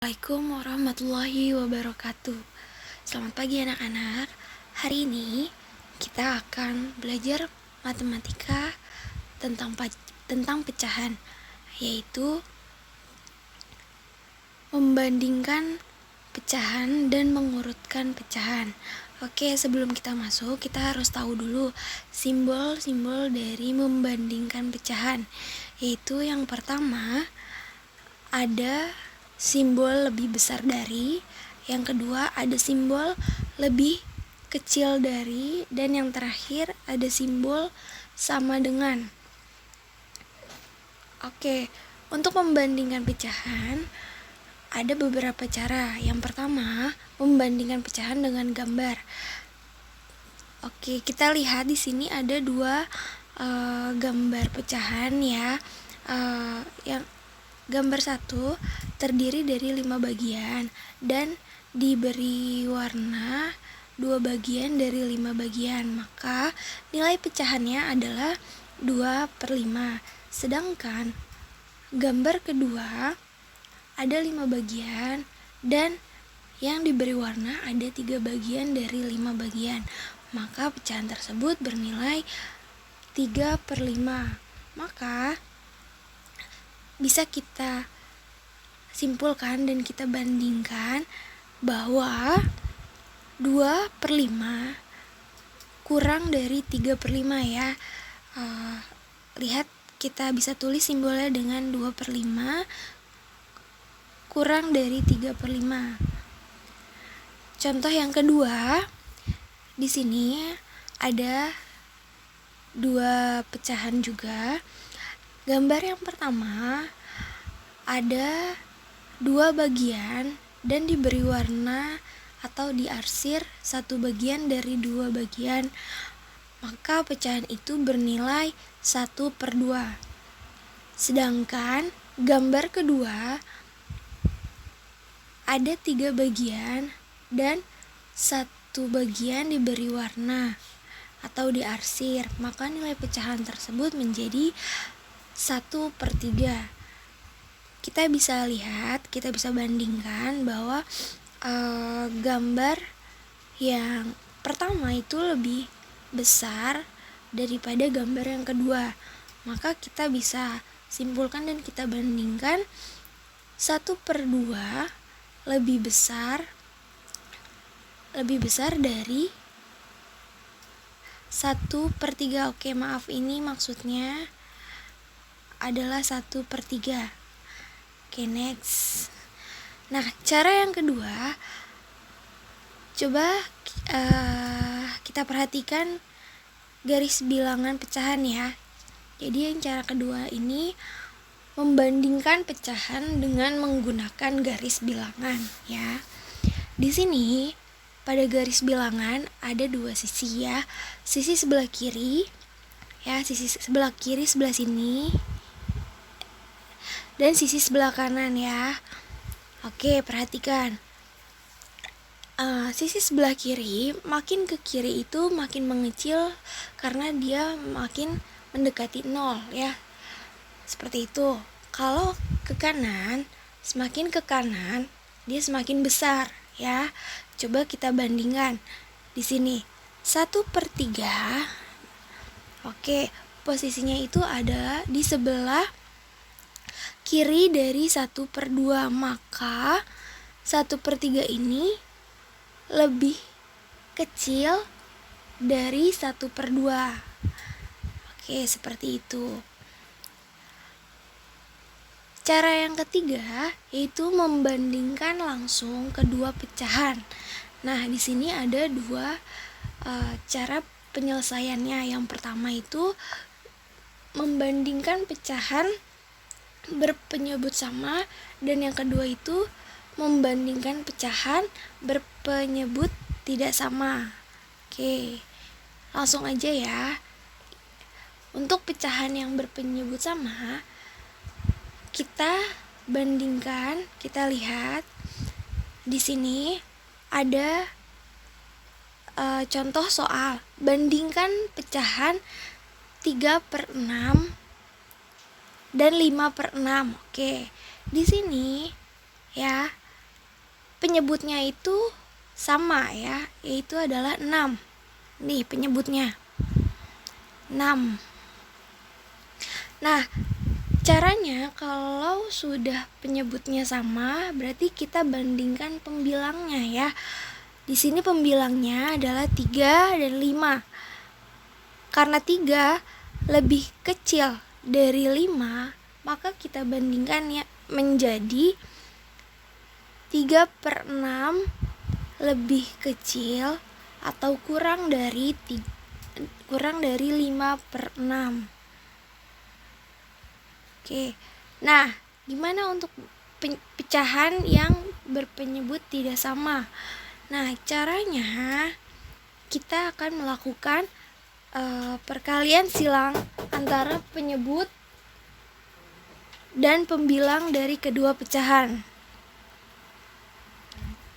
Assalamualaikum warahmatullahi wabarakatuh. Selamat pagi anak-anak. Hari ini kita akan belajar matematika tentang pecahan, yaitu membandingkan pecahan dan mengurutkan pecahan. Oke, sebelum kita masuk, kita harus tahu dulu simbol-simbol dari membandingkan pecahan. Yaitu yang pertama ada simbol lebih besar dari, yang kedua ada simbol lebih kecil dari, dan yang terakhir ada simbol sama dengan. Oke, untuk membandingkan pecahan ada beberapa cara. Yang pertama, membandingkan pecahan dengan gambar. Oke, kita lihat di sini ada dua gambar pecahan ya. Yang gambar 1 terdiri dari 5 bagian dan diberi warna 2 bagian dari 5 bagian. Maka nilai pecahannya adalah 2/5. Sedangkan gambar kedua ada 5 bagian dan yang diberi warna ada 3 bagian dari 5 bagian. Maka pecahan tersebut bernilai 3/5. Maka bisa kita simpulkan dan kita bandingkan bahwa 2/5 kurang dari 3/5 ya. Lihat, kita bisa tulis simbolnya dengan 2/5 kurang dari 3/5. Contoh yang kedua, di sini ada 2 pecahan juga. Gambar yang pertama ada 2 bagian dan diberi warna atau diarsir 1 bagian dari 2 bagian. Maka pecahan itu bernilai 1/2. Sedangkan gambar kedua ada 3 bagian dan 1 bagian diberi warna atau diarsir. Maka nilai pecahan tersebut menjadi 1/3. Kita bisa lihat, kita bisa bandingkan bahwa gambar yang pertama itu lebih besar daripada gambar yang kedua. Maka kita bisa simpulkan dan kita bandingkan 1/2 lebih besar dari 1/3. Oke, maaf, ini maksudnya adalah 1/3. Oke, next. Nah, cara yang kedua, coba kita perhatikan garis bilangan pecahan ya. Jadi yang cara kedua ini membandingkan pecahan dengan menggunakan garis bilangan ya. Di sini pada garis bilangan ada 2 sisi ya. Sisi sebelah kiri ya, sisi sebelah kiri sebelah sini, dan sisi sebelah kanan ya. Oke, perhatikan. Sisi sebelah kiri, makin ke kiri itu makin mengecil karena dia makin mendekati 0 ya. Seperti itu. Kalau ke kanan, semakin ke kanan dia semakin besar ya. Coba kita bandingkan. Di sini 1/3. Oke, posisinya itu ada di sebelah kiri dari 1/2. Maka 1/3 ini lebih kecil dari 1/2. Oke, seperti itu. Cara yang ketiga yaitu membandingkan langsung kedua pecahan. Nah, di sini ada 2 cara penyelesaiannya. Yang pertama itu membandingkan pecahan berpenyebut sama, dan yang kedua itu membandingkan pecahan berpenyebut tidak sama. Oke, langsung aja ya. Untuk pecahan yang berpenyebut sama, kita bandingkan, kita lihat di sini ada contoh soal bandingkan pecahan 3/6 dan 5/6. Oke, di sini ya penyebutnya itu sama ya, yaitu adalah 6. Nih penyebutnya 6. Nah, caranya kalau sudah penyebutnya sama, berarti kita bandingkan pembilangnya ya. Di sini pembilangnya adalah 3 dan 5. Karena 3 lebih kecil dari 5, maka kita bandingkan ya menjadi 3/6 lebih kecil atau kurang dari 5/6. Oke. Nah, gimana untuk pecahan yang berpenyebut tidak sama? Nah, caranya kita akan melakukan perkalian silang antara penyebut dan pembilang dari kedua pecahan.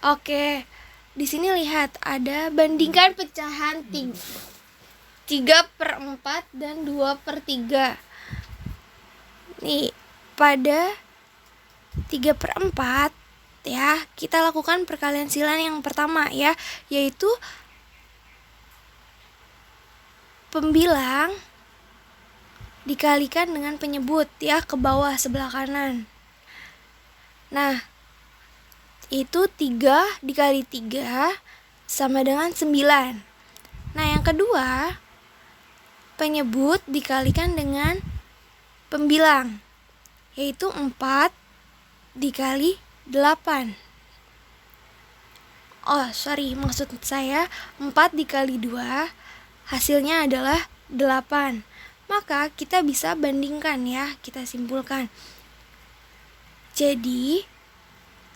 Oke, di sini lihat ada bandingkan pecahan 3/4 dan 2/3. Nih, pada 3/4 ya, kita lakukan perkalian silang yang pertama ya, yaitu pembilang dikalikan dengan penyebut ya, ke bawah sebelah kanan. Nah, itu 3 dikali 3 sama dengan 9. Nah, yang kedua, penyebut dikalikan dengan pembilang, yaitu 4 dikali 8. Maksud saya 4 dikali 2 hasilnya adalah 8. Maka kita bisa bandingkan ya, kita simpulkan. Jadi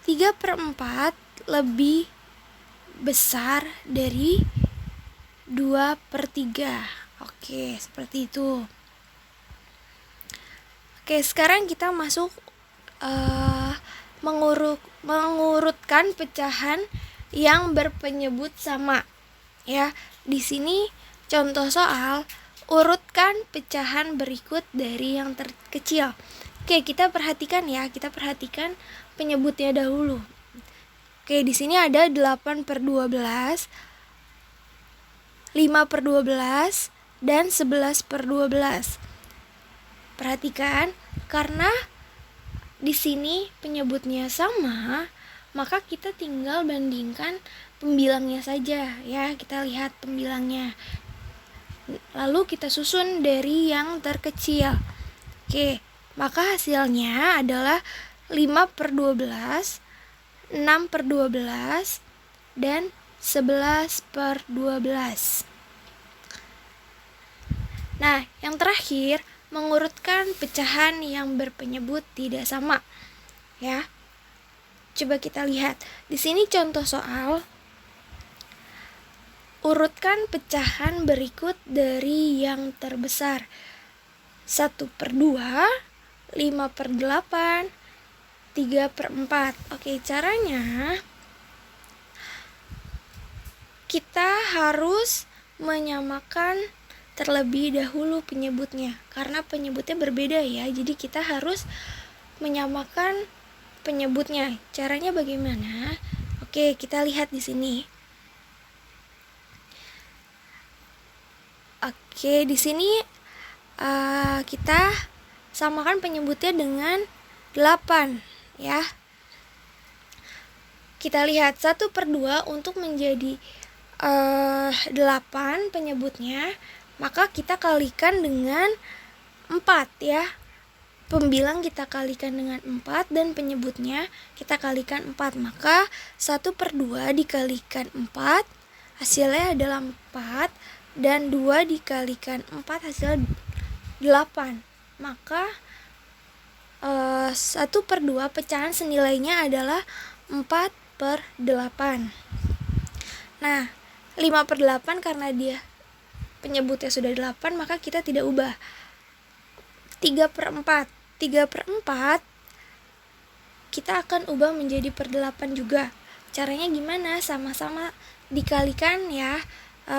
3/4 lebih besar dari 2/3. Oke, seperti itu. Oke, sekarang kita masuk mengurutkan pecahan yang berpenyebut sama. Ya, di sini contoh soal, urutkan pecahan berikut dari yang terkecil. Oke, kita perhatikan penyebutnya dahulu. Oke, di sini ada 8/12, 5/12, dan 11/12. Perhatikan, karena di sini penyebutnya sama, maka kita tinggal bandingkan pembilangnya saja ya. Kita lihat pembilangnya. Lalu kita susun dari yang terkecil. Oke, maka hasilnya adalah 5/12, 6/12, dan 11/12. Nah, yang terakhir, mengurutkan pecahan yang berpenyebut tidak sama. Ya. Coba kita lihat. Di sini contoh soal, urutkan pecahan berikut dari yang terbesar. 1/2, 5/8, 3/4. Oke, caranya kita harus menyamakan terlebih dahulu penyebutnya, karena penyebutnya berbeda ya. Jadi kita harus menyamakan penyebutnya. Caranya bagaimana? Oke, kita lihat di sini. Oke, di sini kita samakan penyebutnya dengan 8 ya. Kita lihat 1/2 untuk menjadi 8 penyebutnya, maka kita kalikan dengan 4 ya. Pembilang kita kalikan dengan 4 dan penyebutnya kita kalikan 4. Maka 1/2 dikalikan 4 hasilnya adalah 4, dan 2 dikalikan 4 hasilnya 8. Maka 1/2 pecahan senilainya adalah 4/8. Nah, 5/8 karena dia penyebutnya sudah 8, maka kita tidak ubah. 3/4 kita akan ubah menjadi 8 juga. Caranya gimana? Sama-sama dikalikan ya,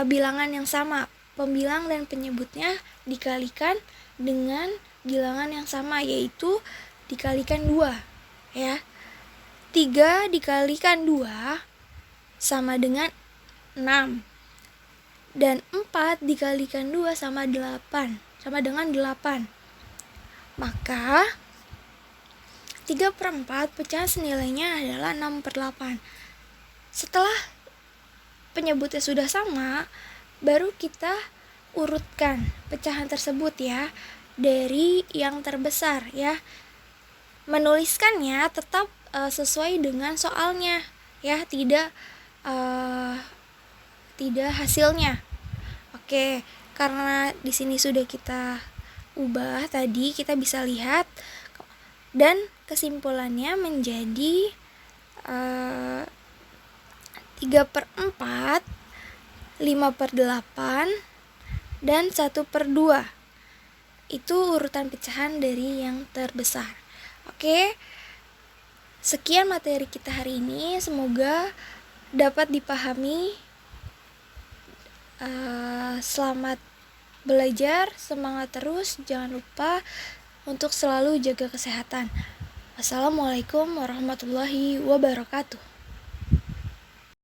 bilangan yang sama. Pembilang dan penyebutnya dikalikan dengan bilangan yang sama, yaitu dikalikan 2 ya. 3 dikalikan 2 sama dengan 6. Dan 4 dikalikan 2 sama dengan 8. Maka 3/4 pecahan senilainya adalah 6/8. Setelah penyebutnya sudah sama, baru kita urutkan pecahan tersebut ya, dari yang terbesar ya. Menuliskannya tetap sesuai dengan soalnya ya, tidak hasilnya. Oke, karena di sini sudah kita ubah tadi, kita bisa lihat dan kesimpulannya menjadi 3/4, 5/8, dan 1/2. Itu urutan pecahan dari yang terbesar. Oke, sekian materi kita hari ini, semoga dapat dipahami. Selamat belajar, semangat terus, jangan lupa untuk selalu jaga kesehatan. Wassalamualaikum warahmatullahi wabarakatuh.